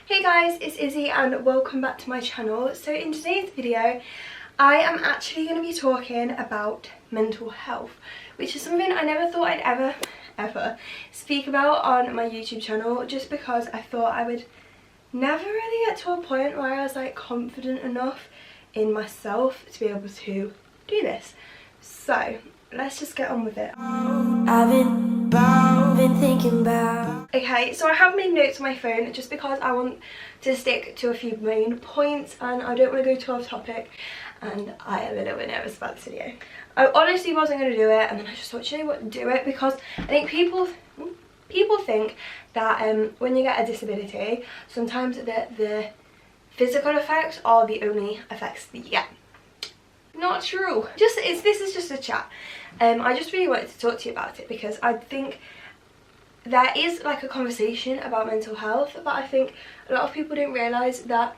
Hey guys, it's Izzy and welcome back to my channel. So in today's video I am actually going to be talking about mental health, which is something I never thought I'd ever speak about on my YouTube channel, just because I thought I would never really get to a point where I was like confident enough in myself to be able to do this. So let's just get on with it. I've been thinking about... Okay, so I have made notes on my phone just because I want to stick to a few main points and I don't want to go too off topic, and I am a little bit nervous about this video. I honestly wasn't going to do it, and then I just thought, you know what, do it, because I think people think that when you get a disability, sometimes the physical effects are the only effects that you get. Not true. This is just a chat. I just really wanted to talk to you about it because I think there is like a conversation about mental health, but I think a lot of people don't realise that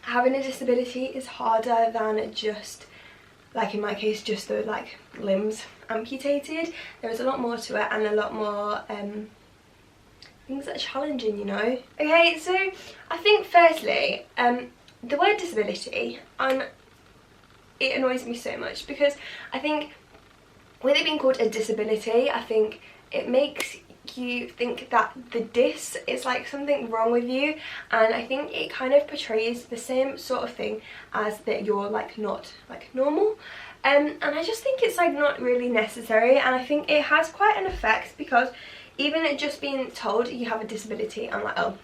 having a disability is harder than just, like in my case, just the like limbs amputated. There is a lot more to it and a lot more things that are challenging, you know. Okay, so I think firstly, the word disability, it annoys me so much because I think with it being called a disability, I think it makes you think that the dis is like something wrong with you, and I think it kind of portrays the same sort of thing as that you're like not like normal, and I just think it's like not really necessary, and I think it has quite an effect because even it just being told you have a disability, I'm like, oh,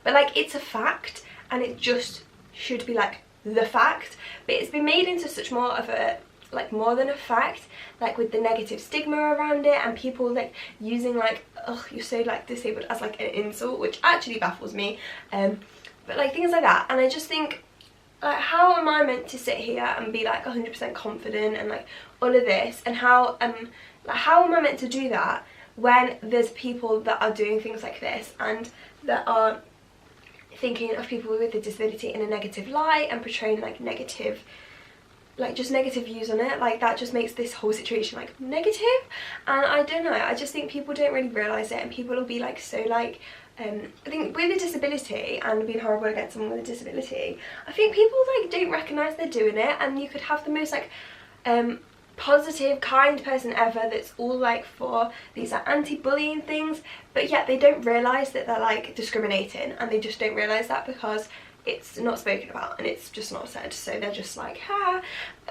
but like it's a fact and it just should be like the fact, but it's been made into such more of a like more than a fact, like with the negative stigma around it and people like using like, oh, you're so like disabled as like an insult, which actually baffles me, but like things like that. And I just think, like, how am I meant to sit here and be like 100% confident and like all of this, and how am I meant to do that when there's people that are doing things like this and that are thinking of people with a disability in a negative light and portraying like negative, like just negative views on it? Like that just makes this whole situation like negative, and I don't know, I just think people don't really realise it, and people will be like so like I think with a disability and being horrible against someone with a disability, I think people like don't recognise they're doing it, and you could have the most like positive, kind person ever that's all like for these like anti-bullying things, but yet they don't realise that they're like discriminating, and they just don't realise that because it's not spoken about and it's just not said, so they're just like, ha,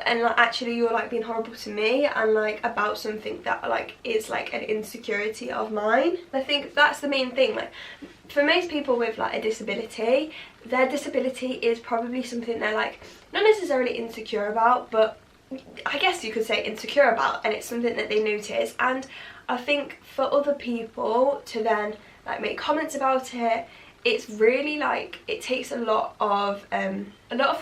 and like actually you're like being horrible to me and like about something that like is like an insecurity of mine. I think that's the main thing. Like for most people with like a disability, their disability is probably something they're like not necessarily insecure about, but I guess you could say insecure about, and it's something that they notice. And I think for other people to then like make comments about it, it's really like, it takes a lot of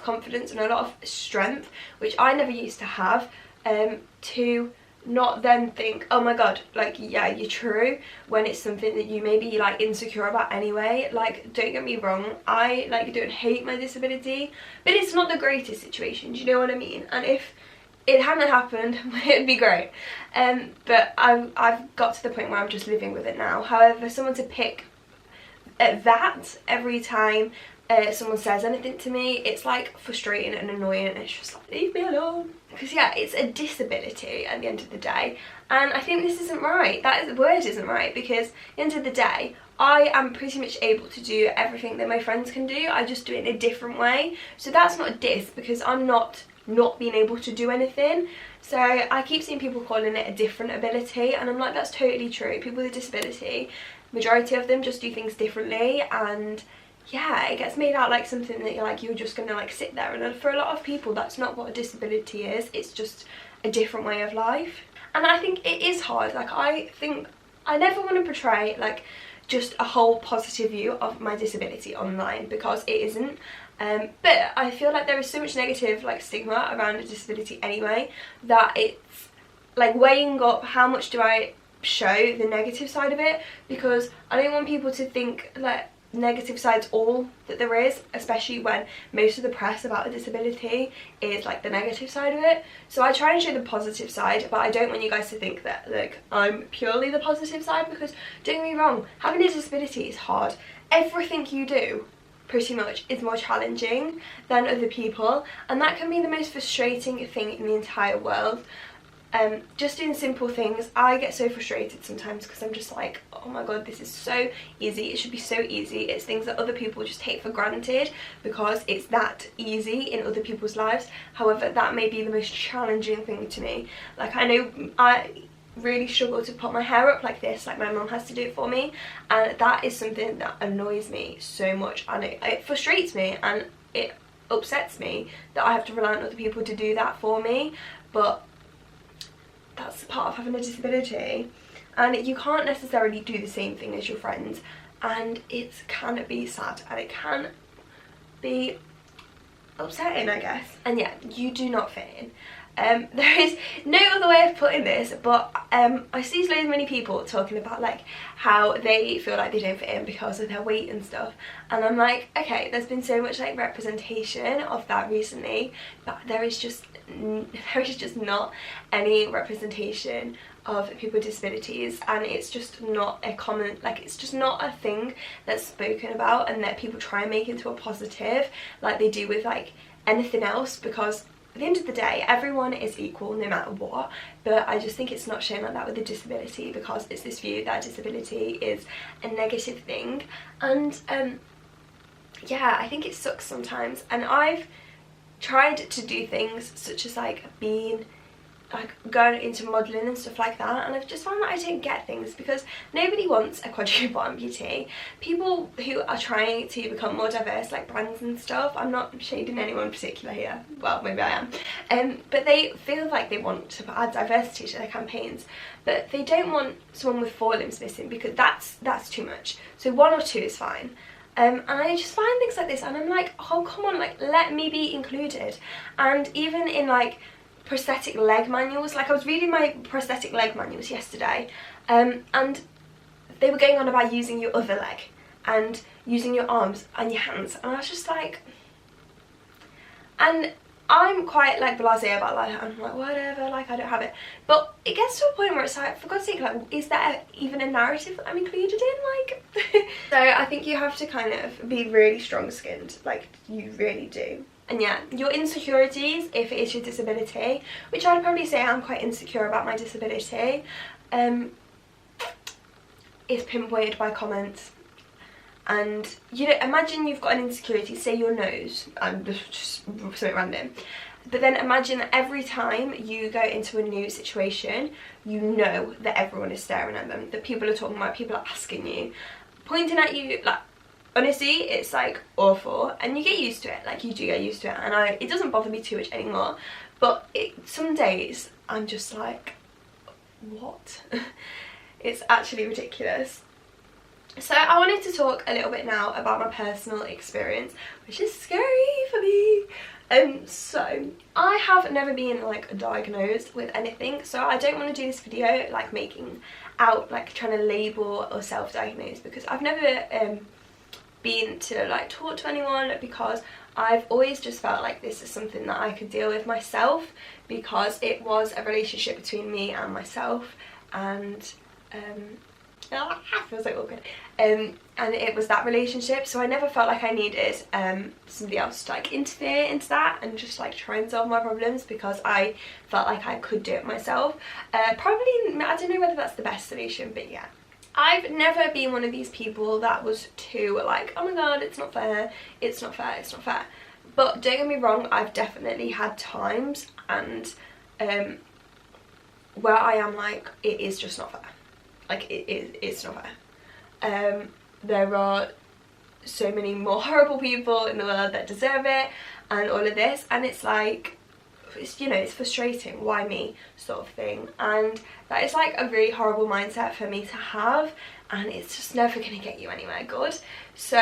confidence and a lot of strength, which I never used to have, to not then think, oh my god, like yeah, you're true, when it's something that you may be like insecure about anyway. Like don't get me wrong, I like don't hate my disability, but it's not the greatest situation, do you know what I mean? And if it hadn't happened, it'd be great, but I've got to the point where I'm just living with it now. However, someone to pick at that every time someone says anything to me, it's like frustrating and annoying, and it's just like, leave me alone, because yeah, it's a disability at the end of the day, and I think this isn't right. The word isn't right, because at the end of the day I am pretty much able to do everything that my friends can do, I just do it in a different way. So that's not a diss, because I'm not being able to do anything. So I keep seeing people calling it a different ability, and I'm like, that's totally true. People with a disability, majority of them just do things differently, and yeah, it gets made out like something that you're just gonna like sit there, and for a lot of people that's not what a disability is. It's just a different way of life, and I think it is hard. Like I think I never want to portray like just a whole positive view of my disability online, because it isn't, but I feel like there is so much negative like stigma around a disability anyway, that it's like weighing up how much do I show the negative side of it, because I don't want people to think like negative side's all that there is, especially when most of the press about a disability is like the negative side of it. So I try and show the positive side, but I don't want you guys to think that like I'm purely the positive side, because don't get me wrong, having a disability is hard. everything you do pretty much is more challenging than other people, and that can be the most frustrating thing in the entire world. Just doing simple things, I get so frustrated sometimes because I'm just like, oh my god, this is so easy, it should be so easy. It's things that other people just take for granted because it's that easy in other people's lives. However, that may be the most challenging thing to me. Like, I know I really struggle to put my hair up like this, like my mum has to do it for me, and that is something that annoys me so much, and it frustrates me, and it upsets me that I have to rely on other people to do that for me. But that's part of having a disability, and you can't necessarily do the same thing as your friends, and it can be sad and it can be upsetting, I guess. And yeah, you do not fit in. There is no other way of putting this, but I see so many people talking about like how they feel like they don't fit in because of their weight and stuff, and I'm like, okay, there's been so much like representation of that recently, but there is just not any representation of people with disabilities, and it's just not a common, like, it's just not a thing that's spoken about and that people try and make into a positive like they do with like anything else, because at the end of the day, everyone is equal no matter what. But I just think it's not shown like that with a disability, because it's this view that disability is a negative thing. And yeah, I think it sucks sometimes. And I've tried to do things such as like going into modelling and stuff like that, and I've just found that I don't get things, because nobody wants a quadruple amputee. People who are trying to become more diverse, like brands and stuff, I'm not shading anyone in particular here, well maybe I am, but they feel like they want to add diversity to their campaigns, but they don't want someone with 4 limbs missing, because that's too much. So 1 or 2 is fine. And I just find things like this and I'm like, oh come on, like let me be included. And even in like prosthetic leg manuals, like I was reading my prosthetic leg manuals yesterday, and they were going on about using your other leg and using your arms and your hands, and I was just like, and I'm quite like blasé about like, I'm like whatever, like I don't have it, but it gets to a point where it's like, for God's sake, like is there even a narrative that I'm included in, like so I think you have to kind of be really strong skinned, like you really do. And yeah, your insecurities, if it is your disability, which I'd probably say I'm quite insecure about my disability, is pinpointed by comments. And you know, imagine you've got an insecurity, say your nose, and just something random, but then imagine that every time you go into a new situation, you know that everyone is staring at them, that people are talking about, people are asking you, pointing at you, like honestly it's like awful, and you get used to it, like you do get used to it, and it doesn't bother me too much anymore, but some days I'm just like, what? It's actually ridiculous. So I wanted to talk a little bit now about my personal experience, which is scary for me. So I have never been like diagnosed with anything, so I don't want to do this video like making out, like trying to label or self-diagnose, because I've never been to like talk to anyone, because I've always just felt like this is something that I could deal with myself, because it was a relationship between me and myself, and I feel so awkward, and it was that relationship, so I never felt like I needed somebody else to like interfere into that and just like try and solve my problems, because I felt like I could do it myself. Probably, I don't know whether that's the best solution, but yeah. I've never been one of these people that was too like, oh my god, it's not fair, it's not fair, it's not fair. But don't get me wrong, I've definitely had times and where I am like, it is just not fair. Like it's not fair. There are so many more horrible people in the world that deserve it and all of this, and it's like, it's, you know, it's frustrating, why me, sort of thing. And that is like a really horrible mindset for me to have, and it's just never going to get you anywhere good. So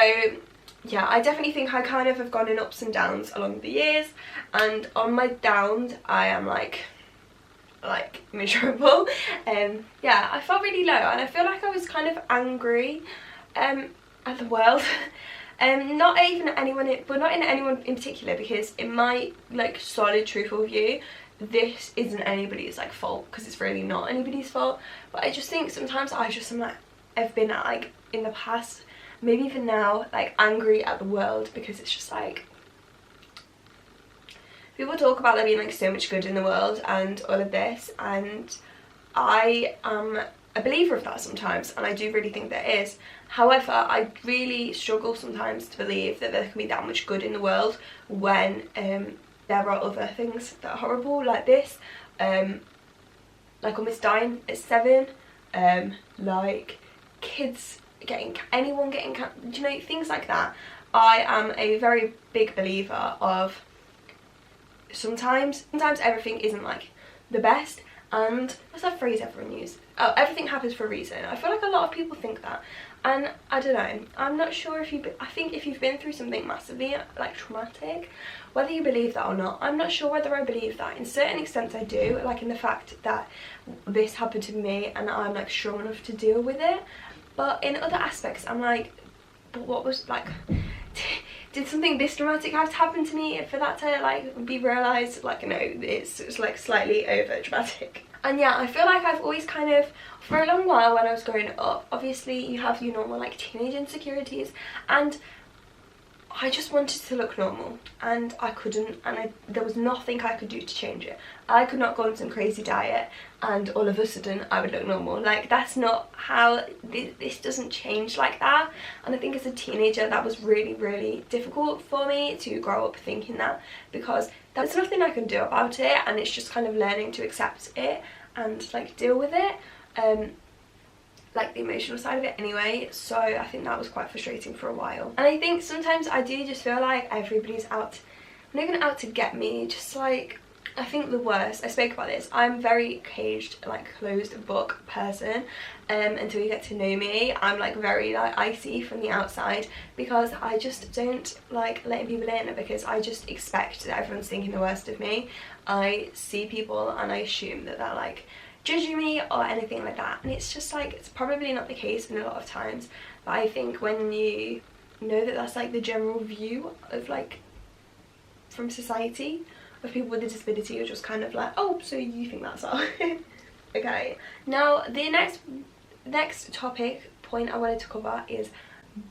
yeah, I definitely think I kind of have gone in ups and downs along the years, and on my downs I am like miserable. Yeah, I felt really low, and I feel like I was kind of angry at the world. Not even anyone, but not in anyone in particular, because in my like solid truthful view, this isn't anybody's like fault, because it's really not anybody's fault. But I just think sometimes I just am like, I've been at like in the past maybe even now, like angry at the world, because it's just like, people talk about there being like so much good in the world and all of this, and I am a believer of that sometimes, and I do really think there is. However, I really struggle sometimes to believe that there can be that much good in the world when there are other things that are horrible, like this, like almost dying at 7, like kids getting, anyone getting, do you know, things like that. I am a very big believer of sometimes everything isn't like the best, and what's that phrase everyone uses? Oh, everything happens for a reason. I feel like a lot of people think that, and I don't know, I'm not sure if I think if you've been through something massively like traumatic, whether you believe that or not, I'm not sure whether I believe that. In certain extents I do, like in the fact that this happened to me and I'm like strong enough to deal with it, but in other aspects I'm like, but what was like, did something this dramatic have to happen to me for that to like be realised? Like, no, it's like slightly over dramatic. And yeah, I feel like I've always kind of, for a long while when I was growing up, obviously you have your normal like teenage insecurities, and I just wanted to look normal, and I couldn't, and there was nothing I could do to change it. I could not go on some crazy diet and all of a sudden I would look normal. Like, that's not how, this doesn't change like that. And I think as a teenager that was really, really difficult for me to grow up thinking that, because there's nothing I can do about it, and it's just kind of learning to accept it and like deal with it, like the emotional side of it anyway. So I think that was quite frustrating for a while, and I think sometimes I do just feel like everybody's out, not even out to get me, just like, I think the worst, I spoke about this, I'm very caged, like closed book person, until you get to know me. I'm like very like icy from the outside, because I just don't like letting people in, because I just expect that everyone's thinking the worst of me. I see people and I assume that they're like judging me or anything like that, and it's just like, it's probably not the case in a lot of times, but I think when you know that that's like the general view of like from society of people with a disability, you're just kind of like, oh, so you think that's all. Okay, now the next topic point I wanted to cover is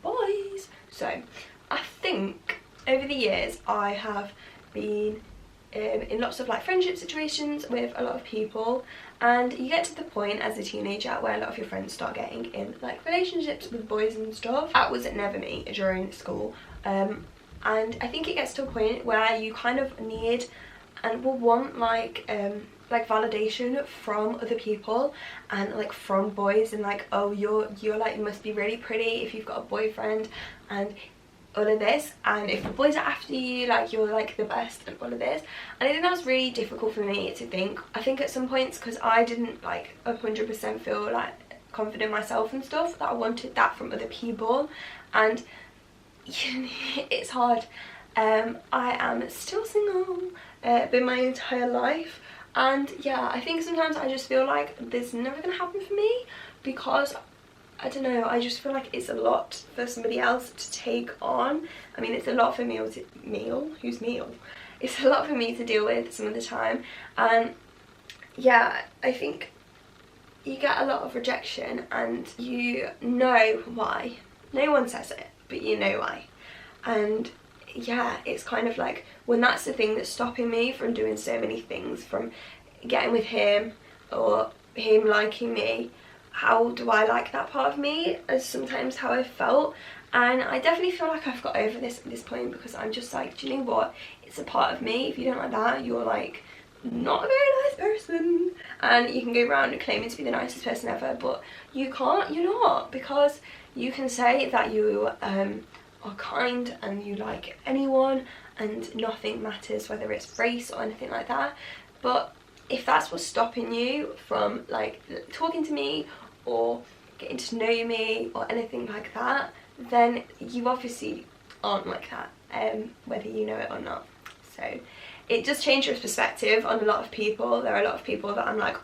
boys. So I think over the years I have been in lots of like friendship situations with a lot of people, and you get to the point as a teenager where a lot of your friends start getting in like relationships with boys and stuff. That was never me during school, and I think it gets to a point where you kind of need and will want like validation from other people, and like from boys, and like, oh, you're like, you must be really pretty if you've got a boyfriend and all of this, and if the boys are after you, like, you're like the best and all of this. And I think that was really difficult for me to think. I think at some points, because I didn't like 100% feel like confident in myself and stuff, that I wanted that from other people, and it's hard. I am still single, been my entire life, and yeah, I think sometimes I just feel like this is never gonna happen for me, because I don't know, I just feel like it's a lot for somebody else to take on. I mean, it's a lot for It's a lot for me to deal with some of the time, and yeah, I think you get a lot of rejection, and you know why. No one says it, but you know why. And yeah, it's kind of like, when that's the thing that's stopping me from doing so many things, from getting with him or him liking me, how do I like that part of me, is sometimes how I felt. And I definitely feel like I've got over this at this point, because I'm just like, do you know what, it's a part of me. If you don't like that, you're like not a very nice person, and you can go around claiming to be the nicest person ever, but you can't, you're not, because you can say that you are kind and you like anyone and nothing matters, whether it's race or anything like that. But if that's what's stopping you from like talking to me or getting to know me or anything like that, then you obviously aren't like that, whether you know it or not. So it does change your perspective on a lot of people. There are a lot of people that I'm like,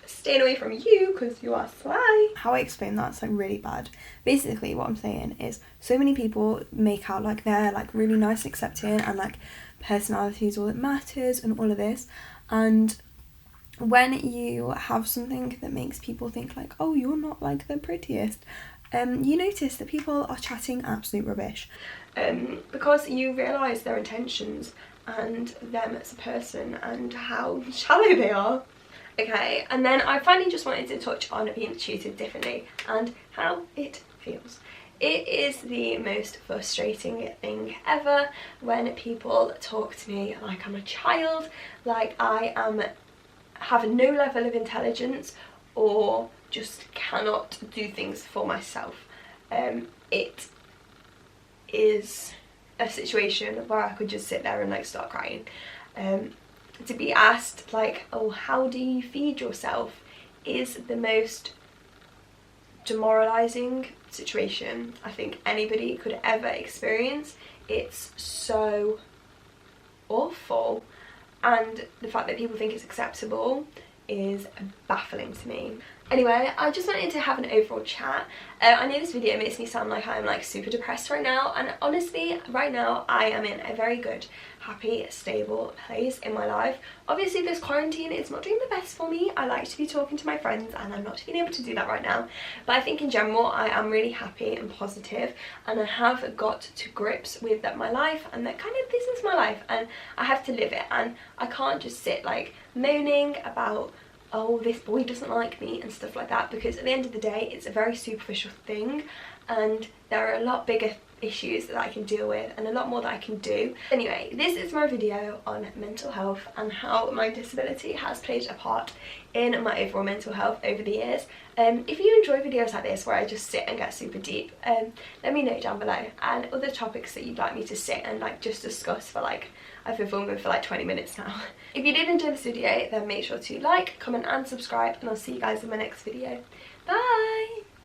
staying away from you because you are sly. How I explain that's like really bad. Basically what I'm saying is, so many people make out like they're like really nice and accepting, and like personality is all that matters and all of this, and when you have something that makes people think like, oh, you're not like the prettiest, you notice that people are chatting absolute rubbish, because you realise their intentions and them as a person and how shallow they are. Okay, and then I finally just wanted to touch on being treated differently and how it feels. It is the most frustrating thing ever when people talk to me like I'm a child, like I have no level of intelligence or just cannot do things for myself. It is a situation where I could just sit there and like start crying. To be asked like, oh, how do you feed yourself, is the most demoralizing situation I think anybody could ever experience. It's so awful, and the fact that people think it's acceptable is baffling to me. Anyway, I just wanted to have an overall chat. I know this video makes me sound like I'm like super depressed right now, and honestly right now I am in a very good, happy, stable place in my life. Obviously this quarantine is not doing the best for me. I like to be talking to my friends and I'm not being able to do that right now, but I think in general I am really happy and positive, and I have got to grips with that my life, and that kind of this is my life and I have to live it, and I can't just sit like moaning about, oh, this boy doesn't like me and stuff like that, because at the end of the day it's a very superficial thing and there are a lot bigger issues that I can deal with and a lot more that I can do. Anyway, this is my video on mental health and how my disability has played a part in my overall mental health over the years. If you enjoy videos like this where I just sit and get super deep, let me know down below, and other topics that you'd like me to sit and like just discuss for like, I've been filming for like 20 minutes now. If you did enjoy this video, then make sure to like, comment and subscribe, and I'll see you guys in my next video. Bye!